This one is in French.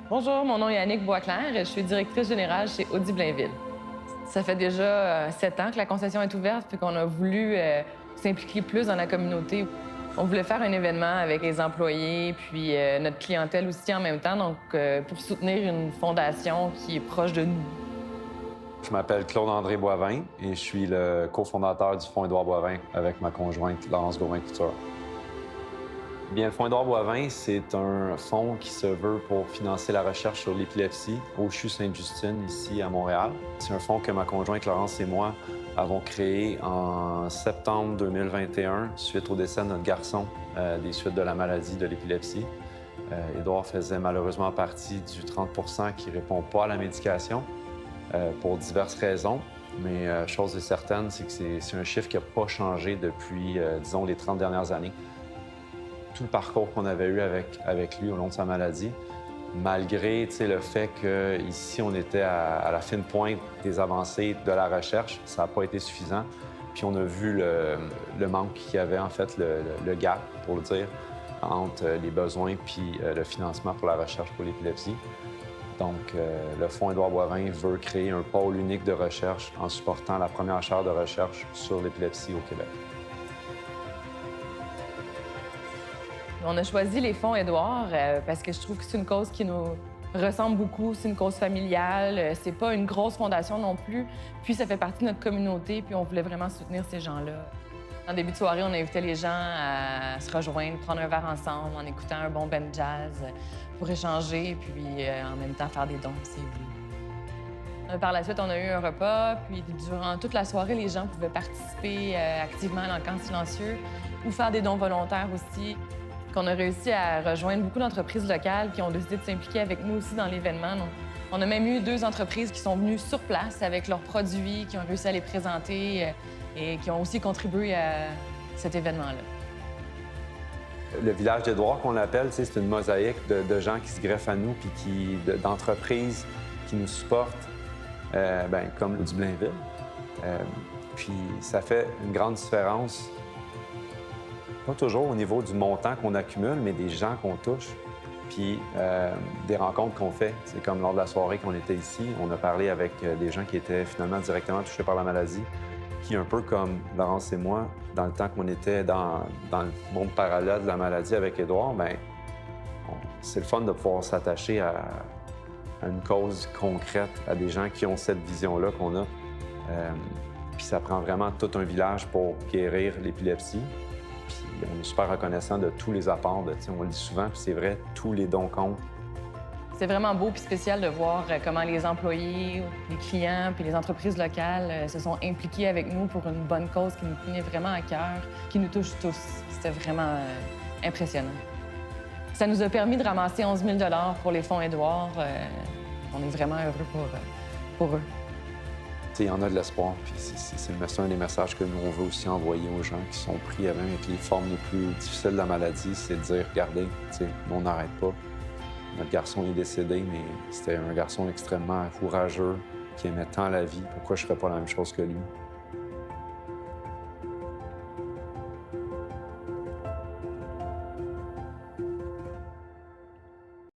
Bonjour, mon nom est Annick Boisclair. Je suis directrice générale chez Audi Blainville. Ça fait déjà 7 ans que la concession est ouverte puis qu'on a voulu s'impliquer plus dans la communauté. On voulait faire un événement avec les employés puis notre clientèle aussi en même temps, donc pour soutenir une fondation qui est proche de nous. Je m'appelle Claude-André Boivin et je suis le cofondateur du Fonds Édouard Boivin avec ma conjointe Laurence Gauvin-Couture. Bien, le Fonds Édouard Boivin, c'est un fonds qui se veut pour financer la recherche sur l'épilepsie au CHU Sainte-Justine, ici à Montréal. C'est un fonds que ma conjointe Laurence et moi avons créé en septembre 2021 suite au décès de notre garçon des suites de la maladie de l'épilepsie. Édouard faisait malheureusement partie du 30 qui ne répond pas à la médication. Pour diverses raisons. Mais chose est certaine, c'est que c'est un chiffre qui n'a pas changé depuis, disons, les 30 dernières années. Tout le parcours qu'on avait eu avec lui au long de sa maladie, malgré le fait qu'ici, on était à la fine pointe des avancées de la recherche, ça n'a pas été suffisant. Puis on a vu le manque qu'il y avait, en fait, le gap, pour le dire, entre les besoins puis le financement pour la recherche pour l'épilepsie. Donc, le Fonds Édouard Boivin veut créer un pôle unique de recherche en supportant la première chaire de recherche sur l'épilepsie au Québec. On a choisi les fonds Édouard parce que je trouve que c'est une cause qui nous ressemble beaucoup. C'est une cause familiale. C'est pas une grosse fondation non plus. Puis ça fait partie de notre communauté. Puis on voulait vraiment soutenir ces gens-là. En début de soirée, on invitait les gens à se rejoindre, prendre un verre ensemble en écoutant un bon band jazz pour échanger, puis en même temps faire des dons si vous voulez. Par la suite, on a eu un repas, puis durant toute la soirée, les gens pouvaient participer activement à l'encan silencieux ou faire des dons volontaires aussi. On a réussi à rejoindre beaucoup d'entreprises locales qui ont décidé de s'impliquer avec nous aussi dans l'événement. Donc, on a même eu 2 entreprises qui sont venues sur place avec leurs produits, qui ont réussi à les présenter et qui ont aussi contribué à cet événement-là. Le village d'Édouard, qu'on l'appelle, c'est une mosaïque de gens qui se greffent à nous puis d'entreprises qui nous supportent, comme du Blainville. Puis ça fait une grande différence, pas toujours au niveau du montant qu'on accumule, mais des gens qu'on touche, puis des rencontres qu'on fait. C'est comme lors de la soirée qu'on était ici, on a parlé avec des gens qui étaient finalement directement touchés par la maladie, qui, un peu comme Laurence et moi, dans le temps qu'on était dans le monde parallèle de la maladie avec Édouard, c'est le fun de pouvoir s'attacher à une cause concrète, à des gens qui ont cette vision-là qu'on a. Puis ça prend vraiment tout un village pour guérir l'épilepsie. Puis on est super reconnaissant de tous les apports, on le dit souvent, puis c'est vrai, tous les dons comptent. C'est vraiment beau puis spécial de voir comment les employés, les clients puis les entreprises locales se sont impliqués avec nous pour une bonne cause qui nous tenait vraiment à cœur, qui nous touche tous. C'était vraiment impressionnant. Ça nous a permis de ramasser 11 000 $ pour les fonds Édouard. On est vraiment heureux pour eux. Il y en a de l'espoir, puis c'est un des messages que nous, on veut aussi envoyer aux gens qui sont pris avec les formes les plus difficiles de la maladie, c'est de dire, regardez, on n'arrête pas. Notre garçon est décédé, mais c'était un garçon extrêmement courageux, qui aimait tant la vie. Pourquoi je ne ferais pas la même chose que lui?